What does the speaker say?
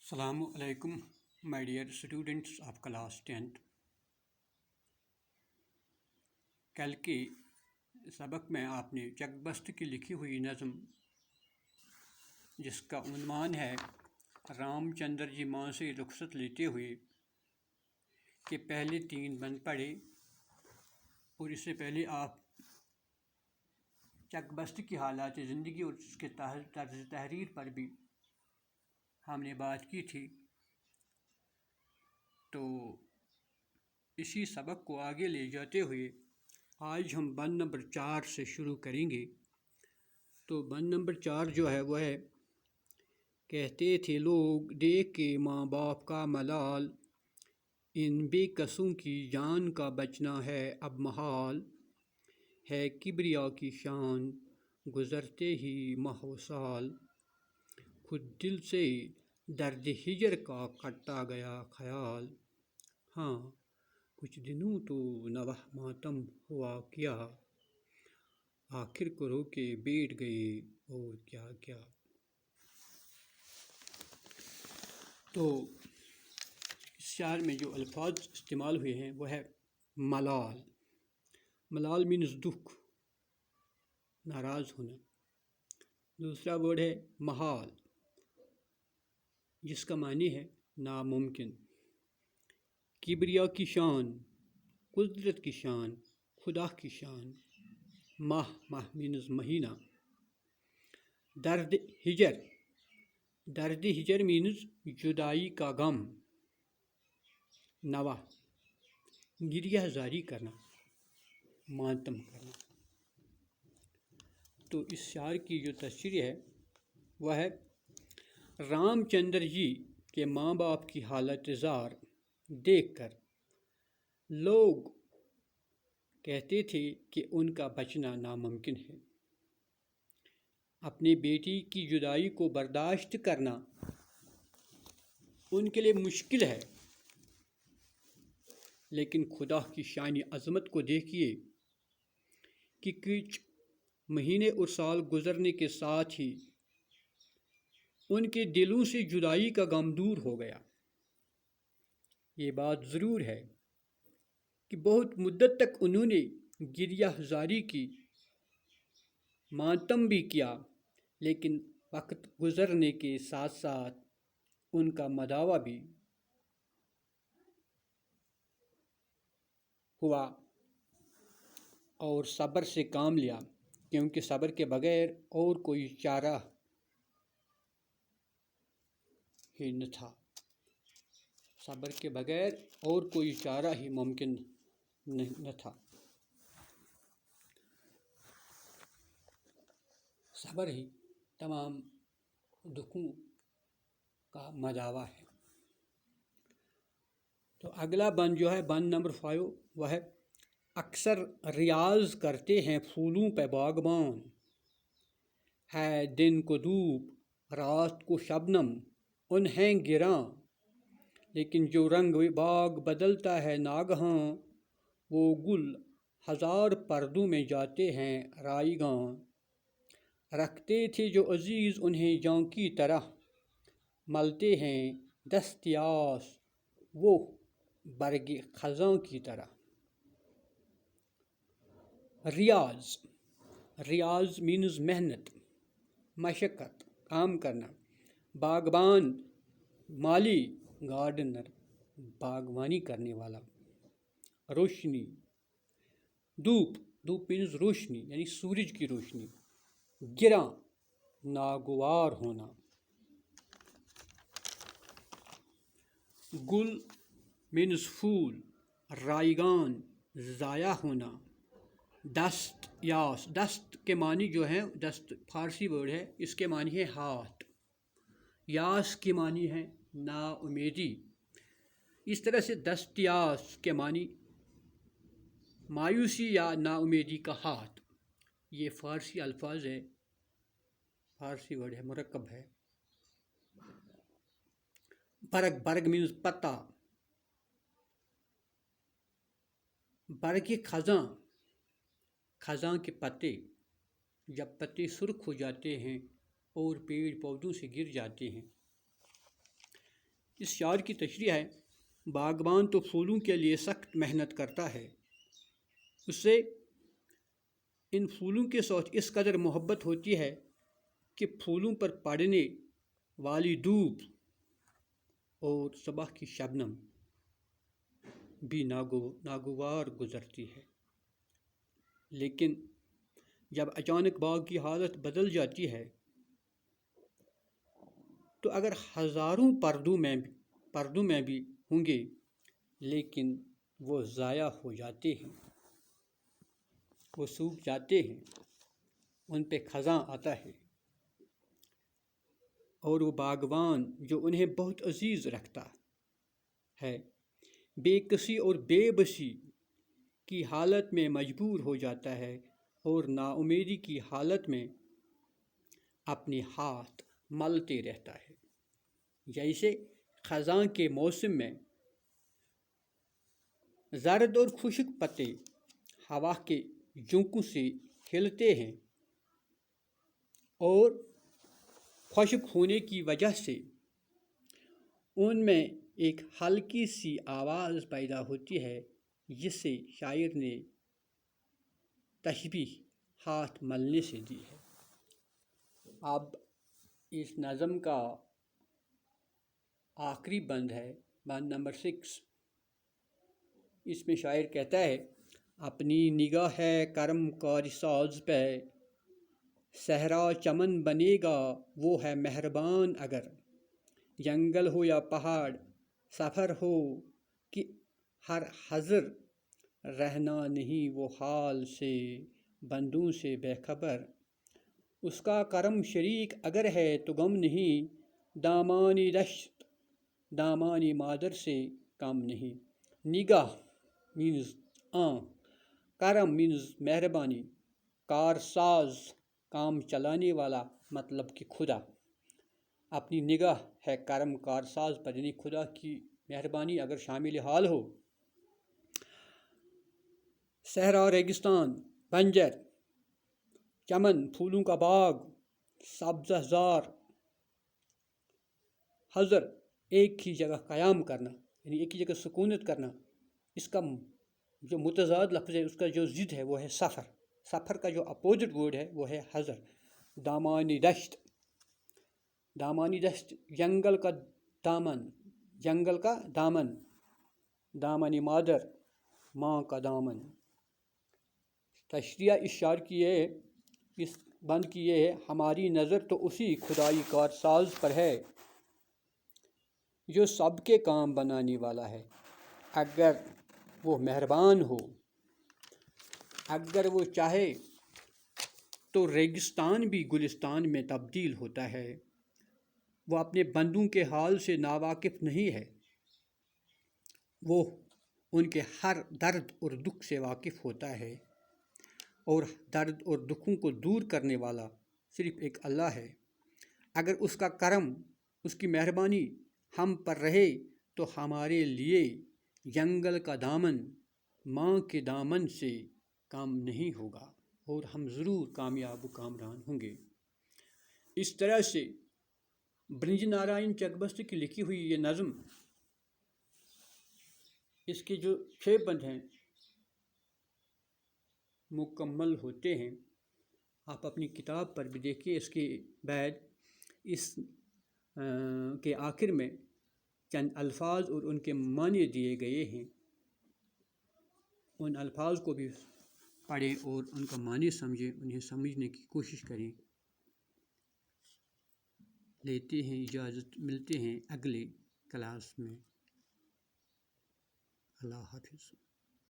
السلام علیکم my dear students of class 10th۔ کل کے سبق میں آپ نے چک بست کی لکھی ہوئی نظم جس کا عنوان ہے رام چندر جی ماں سے رخصت لیتے ہوئے کے پہلے 3 بند پڑھے، اور اس سے پہلے آپ چک بست کی حالات زندگی اور اس کے طرز تحریر پر بھی ہم نے بات کی تھی۔ تو اسی سبق کو آگے لے جاتے ہوئے آج ہم بند نمبر 4 سے شروع کریں گے۔ تو بند نمبر 4 جو ہے وہ ہے، کہتے تھے لوگ دیکھ کے ماں باپ کا ملال، ان بے کسوں کی جان کا بچنا ہے اب محال، ہے کبریا کی شان گزرتے ہی ماہ و سال، خود دل سے درد ہجر کا کٹتا گیا خیال، ہاں کچھ دنوں تو نوح ماتم ہوا کیا، آخر کو رو کے بیٹھ گئے اور کیا کیا۔ تو اس شعر میں جو الفاظ استعمال ہوئے ہیں وہ ہے ملال۔ ملال مینز دکھ، ناراض ہونا۔ دوسرا ورڈ ہے محال، جس کا معنی ہے ناممکن۔ کبریا کی شان، قدرت کی شان، خدا کی شان۔ ماہ مینز مہینہ۔ درد ہجر، درد ہجر مینز جدائی کا غم۔ نوح، گریہ زاری کرنا، ماتم کرنا۔ تو اس شعر کی جو تشریح ہے وہ ہے، رام چندر جی کے ماں باپ کی حالت زار دیکھ کر لوگ کہتے تھے کہ ان کا بچنا ناممکن ہے۔ اپنی بیٹی کی جدائی کو برداشت کرنا ان کے لیے مشکل ہے، لیکن خدا کی شانی عظمت کو دیکھیے کہ کچھ مہینے اور سال گزرنے کے ساتھ ہی ان کے دلوں سے جدائی کا غم دور ہو گیا۔ یہ بات ضرور ہے کہ بہت مدت تک انہوں نے گریہ زاری کی، ماتم بھی کیا، لیکن وقت گزرنے کے ساتھ ساتھ ان کا مداوا بھی ہوا اور صبر سے کام لیا، کیونکہ صبر کے بغیر اور کوئی چارہ ہی نہ تھا۔ صبر کے بغیر اور کوئی چارہ ہی ممکن نہ تھا۔ صبر ہی تمام دکھوں کا مداوا ہے۔ تو اگلا بند جو ہے، بند نمبر 5، وہ ہے، اکثر ریاض کرتے ہیں پھولوں پہ باغبان، ہے دن کو دھوپ رات کو شبنم انہیں گراں، لیکن جو رنگ باغ بدلتا ہے ناگہاں، وہ گل 1000 پردوں میں جاتے ہیں رائیگاں، رکھتے تھے جو عزیز انہیں جاں کی طرح، ملتے ہیں دست یاس وہ برگ خزاں کی طرح۔ ریاض، ریاض مینز محنت، مشقت، کام کرنا۔ باغبان، مالی، گارڈنر، باغبانی کرنے والا۔ روشنی، دھوپ، دھوپ مینز روشنی یعنی سورج کی روشنی۔ گراں، ناگوار ہونا۔ گل مینز پھول، رائیگان ضائع ہونا۔ دست یاس، دست کے معنی جو ہے، دست فارسی ورڈ ہے، اس کے معنی ہے ہاتھ، یاس کے معنی ہے نا امیدی۔ اس طرح سے دست یاس کے معنی مایوسی یا نا امیدی کا ہاتھ۔ یہ فارسی الفاظ ہے، فارسی ورڈ ہے، مرکب ہے۔ برگ، برگ مینز پتا۔ برگ خزاں، خزاں کے پتے، جب پتے سرخ ہو جاتے ہیں اور پیڑ پودوں سے گر جاتے ہیں۔ اس شعر کی تشریح ہے، باغبان تو پھولوں کے لیے سخت محنت کرتا ہے، اسے ان پھولوں کے ساتھ اس قدر محبت ہوتی ہے کہ پھولوں پر پڑنے والی دھوپ اور صبح کی شبنم بھی ناگوار گزرتی ہے، لیکن جب اچانک باغ کی حالت بدل جاتی ہے تو اگر ہزاروں پردوں میں بھی ہوں گے لیکن وہ ضائع ہو جاتے ہیں، وہ سوکھ جاتے ہیں، ان پہ خزاں آتا ہے، اور وہ باغبان جو انہیں بہت عزیز رکھتا ہے بے کسی اور بے بسی کی حالت میں مجبور ہو جاتا ہے اور نا امیدی کی حالت میں اپنے ہاتھ ملتے رہتا ہے، جیسے خزاں کے موسم میں زرد اور خشک پتے ہوا کے جھونکوں سے ہلتے ہیں اور خشک ہونے کی وجہ سے ان میں ایک ہلکی سی آواز پیدا ہوتی ہے، جس سے شاعر نے تشبیہ ہاتھ ملنے سے دی ہے۔ اب اس نظم کا آخری بند ہے، بند نمبر 6۔ اس میں شاعر کہتا ہے، اپنی نگاہ ہے کرم کار ساز پہ، صحرا چمن بنے گا وہ ہے مہربان، اگر جنگل ہو یا پہاڑ سفر ہو کہ ہر حضر، رہنا نہیں وہ حال سے بندوں سے بے خبر، اس کا کرم شریک اگر ہے تو غم نہیں، دامانی دشت دامانی مادر سے کم نہیں۔ نگاہ مینز آنکھ، کرم مینز مہربانی، کارساز کام چلانے والا مطلب کہ خدا، اپنی نگاہ ہے کرم کارساز پر یعنی خدا کی مہربانی اگر شامل حال ہو، صحرا ریگستان بنجر، چمن پھولوں کا باغ سبزہ زار، حضر ایک ہی جگہ قیام کرنا یعنی ایک ہی جگہ سکونت کرنا، اس کا جو متضاد لفظ ہے اس کا جو ضد ہے وہ ہے سفر، سفر کا جو اپوزٹ ورڈ ہے وہ ہے حضر۔ دامانی دشت، دامانی دشت جنگل کا دامن، جنگل کا دامن، دامنی مادر ماں کا دامن۔ تشریح اس شعر کی ہے، اس بند کی یہ ہے، ہماری نظر تو اسی خدائی کارساز پر ہے جو سب کے کام بنانے والا ہے، اگر وہ مہربان ہو، اگر وہ چاہے تو ریگستان بھی گلستان میں تبدیل ہوتا ہے۔ وہ اپنے بندوں کے حال سے ناواقف نہیں ہے، وہ ان کے ہر درد اور دکھ سے واقف ہوتا ہے، اور درد اور دکھوں کو دور کرنے والا صرف ایک اللہ ہے۔ اگر اس کا کرم، اس کی مہربانی ہم پر رہے تو ہمارے لیے جنگل کا دامن ماں کے دامن سے کم نہیں ہوگا اور ہم ضرور کامیاب و کامران ہوں گے۔ اس طرح سے برنج نارائن چکبست کی لکھی ہوئی یہ نظم، اس کے جو 6 بند ہیں مکمل ہوتے ہیں۔ آپ اپنی کتاب پر بھی دیکھیے، اس کے بعد اس کے آخر میں چند الفاظ اور ان کے معنی دیے گئے ہیں، ان الفاظ کو بھی پڑھیں اور ان کا معنی سمجھیں، انہیں سمجھنے کی کوشش کریں۔ لیتے ہیں اجازت، ملتے ہیں اگلے کلاس میں۔ اللہ حافظ۔